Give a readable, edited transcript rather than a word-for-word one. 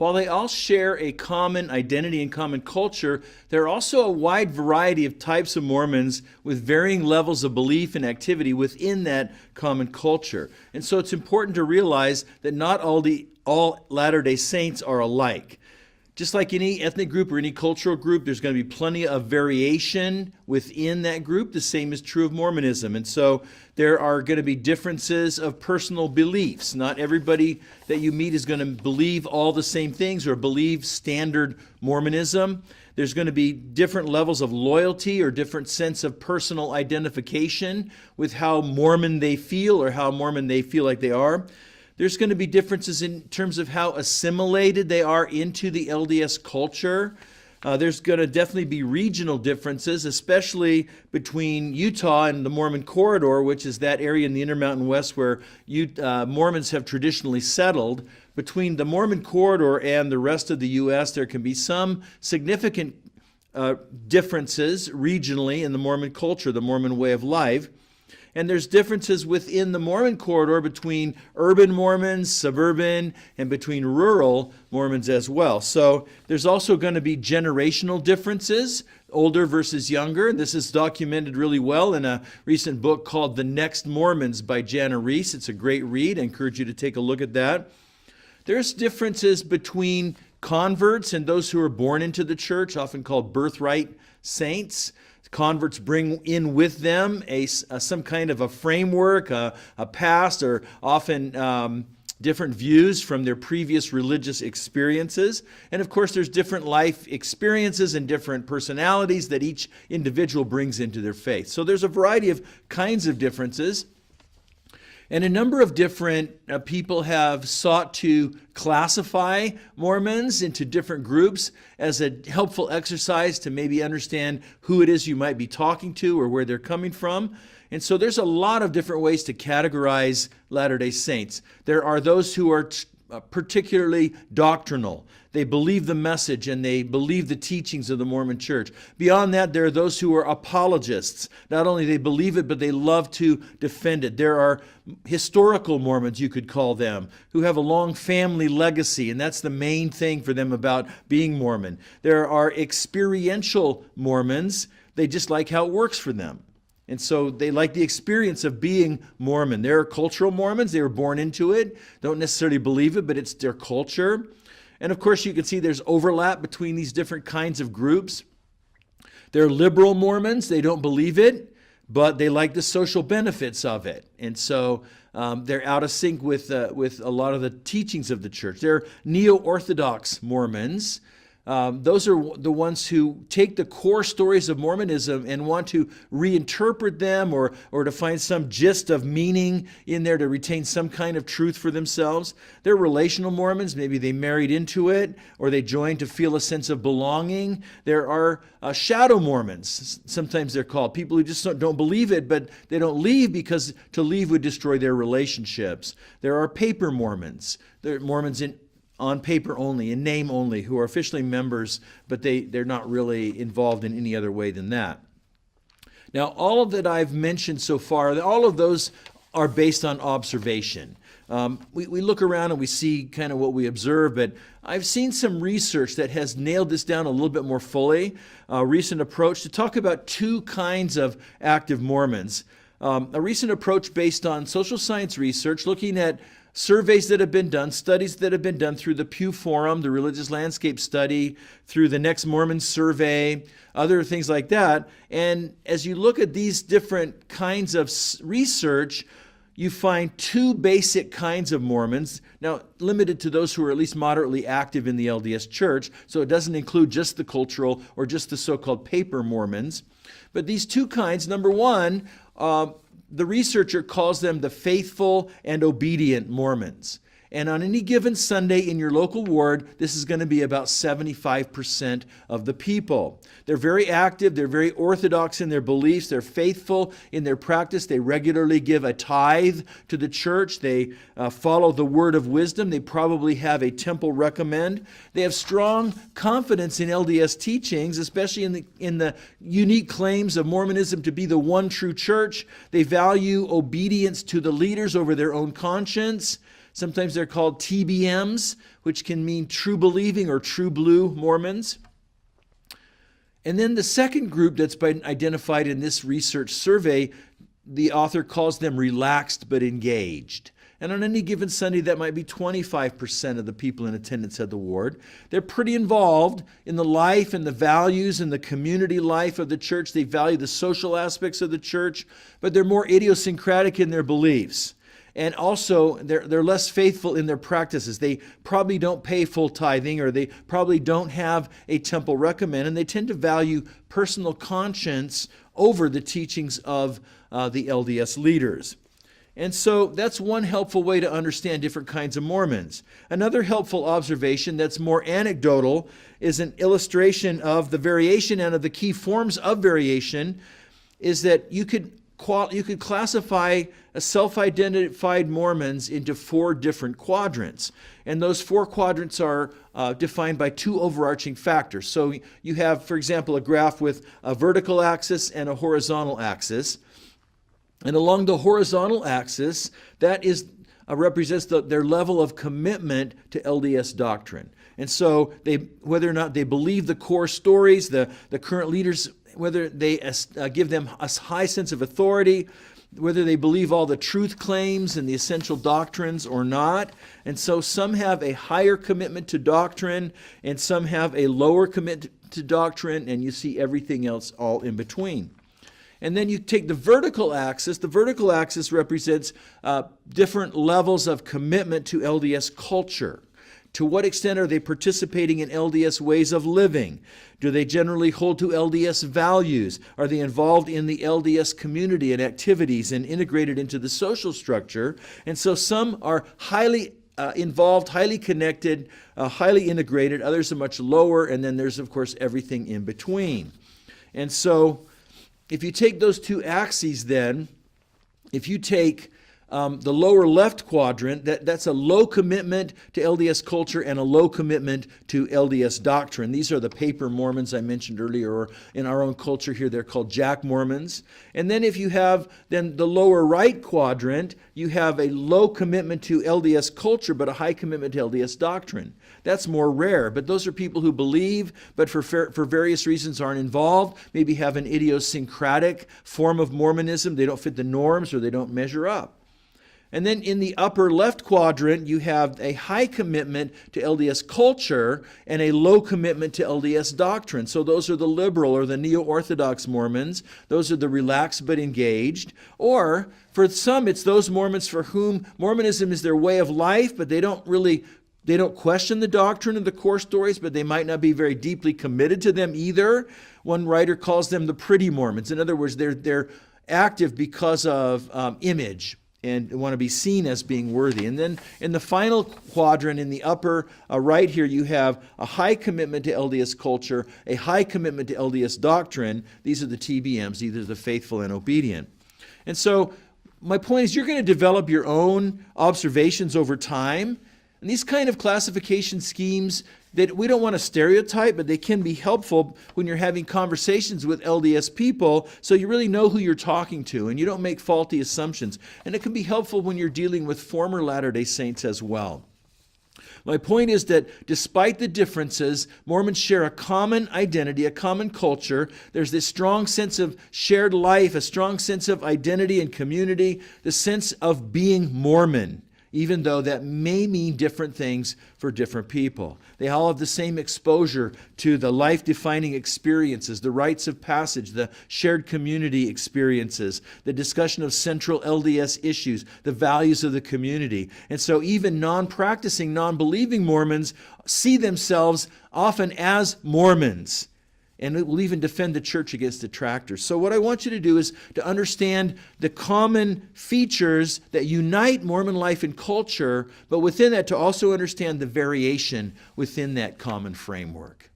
While they all share a common identity and common culture, there are also a wide variety of types of Mormons with varying levels of belief and activity within that common culture. And so it's important to realize that not all Latter-day Saints are alike. Just like any ethnic group or any cultural group, there's going to be plenty of variation within that group. The same is true of Mormonism. And so there are going to be differences of personal beliefs. Not everybody that you meet is going to believe all the same things or believe standard Mormonism. There's going to be different levels of loyalty or different sense of personal identification with how Mormon they feel or how Mormon they feel like they are. There's going to be differences in terms of how assimilated they are into the LDS culture. There's going to definitely be regional differences, especially between Utah and the Mormon Corridor, which is that area in the Intermountain West where Mormons have traditionally settled. Between the Mormon Corridor and the rest of the U.S., there can be some significant differences regionally in the Mormon culture, the Mormon way of life. And there's differences within the Mormon corridor between urban Mormons, suburban, and between rural Mormons as well. So there's also going to be generational differences, older versus younger. This is documented really well in a recent book called The Next Mormons by Jana Reese. It's a great read. I encourage you to take a look at that. There's differences between converts and those who are born into the church, often called birthright saints. Converts bring in with them some kind of a framework, a past, or often different views from their previous religious experiences. And of course, there's different life experiences and different personalities that each individual brings into their faith. So there's a variety of kinds of differences. And a number of different people have sought to classify Mormons into different groups as a helpful exercise to maybe understand who it is you might be talking to or where they're coming from. And so there's a lot of different ways to categorize Latter-day Saints. There are those who are particularly doctrinal. They believe the message and they believe the teachings of the Mormon Church. Beyond that, there are those who are apologists. Not only they believe it, but they love to defend it. There are historical Mormons, you could call them, who have a long family legacy, and that's the main thing for them about being Mormon. There are experiential Mormons. They just like how it works for them. And so they like the experience of being Mormon. There are cultural Mormons. They were born into it, don't necessarily believe it, but it's their culture. And of course, you can see there's overlap between these different kinds of groups. There are liberal Mormons. They don't believe it, but they like the social benefits of it. And so they're out of sync with a lot of the teachings of the church. There are neo-Orthodox Mormons. Those are the ones who take the core stories of Mormonism and want to reinterpret them or to find some gist of meaning in there to retain some kind of truth for themselves. They're relational Mormons. Maybe they married into it or they joined to feel a sense of belonging. There are shadow Mormons, sometimes they're called. People who just don't believe it, but they don't leave because to leave would destroy their relationships. There are paper Mormons. They're Mormons on paper only, in name only, who are officially members, but they're not really involved in any other way than that. Now, all that I've mentioned so far, all of those are based on observation. We look around and we see kind of what we observe, but I've seen some research that has nailed this down a little bit more fully, a recent approach to talk about two kinds of active Mormons. A recent approach based on social science research, looking at surveys that have been done, studies that have been done through the Pew Forum, the Religious Landscape Study, through the Next Mormon Survey, other things like that. And as you look at these different kinds of research, you find two basic kinds of Mormons, now limited to those who are at least moderately active in the LDS Church, so it doesn't include just the cultural or just the so-called paper Mormons. But these two kinds, number one, the researcher calls them the faithful and obedient Mormons. And on any given Sunday in your local ward, this is going to be about 75% of the people. They're very active. They're very orthodox in their beliefs. They're faithful in their practice. They regularly give a tithe to the church. They follow the word of wisdom. They probably have a temple recommend. They have strong confidence in LDS teachings, especially in the unique claims of Mormonism to be the one true church. They value obedience to the leaders over their own conscience. Sometimes they're called TBMs, which can mean true believing or true blue Mormons. And then the second group that's been identified in this research survey, the author calls them relaxed but engaged. And on any given Sunday, that might be 25% of the people in attendance at the ward. They're pretty involved in the life and the values and the community life of the church. They value the social aspects of the church, but they're more idiosyncratic in their beliefs. And also, they're less faithful in their practices. They probably don't pay full tithing, or they probably don't have a temple recommend, and they tend to value personal conscience over the teachings of the LDS leaders. And so that's one helpful way to understand different kinds of Mormons. Another helpful observation that's more anecdotal is an illustration of the variation and of the key forms of variation, is that you could classify self-identified Mormons into 4 different quadrants. And those 4 quadrants are defined by 2 overarching factors. So you have, for example, a graph with a vertical axis and a horizontal axis. And along the horizontal axis, that represents their level of commitment to LDS doctrine. And so whether or not they believe the core stories, the current leaders, whether they give them a high sense of authority, whether they believe all the truth claims and the essential doctrines or not. And so some have a higher commitment to doctrine, and some have a lower commitment to doctrine, and you see everything else all in between. And then you take the vertical axis. The vertical axis represents different levels of commitment to LDS culture. To what extent are they participating in LDS ways of living? Do they generally hold to LDS values? Are they involved in the LDS community and activities and integrated into the social structure? And so some are highly involved, highly connected, highly integrated. Others are much lower. And then there's, of course, everything in between. And so if you take those 2 axes then, if you take the lower left quadrant, that's a low commitment to LDS culture and a low commitment to LDS doctrine. These are the paper Mormons I mentioned earlier, or in our own culture here, they're called Jack Mormons. And then if you have then the lower right quadrant, you have a low commitment to LDS culture, but a high commitment to LDS doctrine. That's more rare, but those are people who believe, but for various reasons aren't involved, maybe have an idiosyncratic form of Mormonism. They don't fit the norms, or they don't measure up. And then in the upper left quadrant, you have a high commitment to LDS culture and a low commitment to LDS doctrine. So those are the liberal or the neo-Orthodox Mormons. Those are the relaxed but engaged. Or for some, it's those Mormons for whom Mormonism is their way of life, but they don't question the doctrine of the core stories, but they might not be very deeply committed to them either. One writer calls them the pretty Mormons. In other words, they're active because of image, and want to be seen as being worthy. And then in the final quadrant, in the upper right here, you have a high commitment to LDS culture, a high commitment to LDS doctrine. These are the TBMs, either the faithful and obedient. And so my point is, you're going to develop your own observations over time. And these kind of classification schemes, that we don't want to stereotype, but they can be helpful when you're having conversations with LDS people, so you really know who you're talking to and you don't make faulty assumptions. And it can be helpful when you're dealing with former Latter-day Saints as well. My point is that despite the differences, Mormons share a common identity, a common culture. There's this strong sense of shared life, a strong sense of identity and community, the sense of being Mormon, even though that may mean different things for different people. They all have the same exposure to the life-defining experiences, the rites of passage, the shared community experiences, the discussion of central LDS issues, the values of the community. And so even non-practicing, non-believing Mormons see themselves often as Mormons, and it will even defend the church against detractors. So what I want you to do is to understand the common features that unite Mormon life and culture, but within that to also understand the variation within that common framework.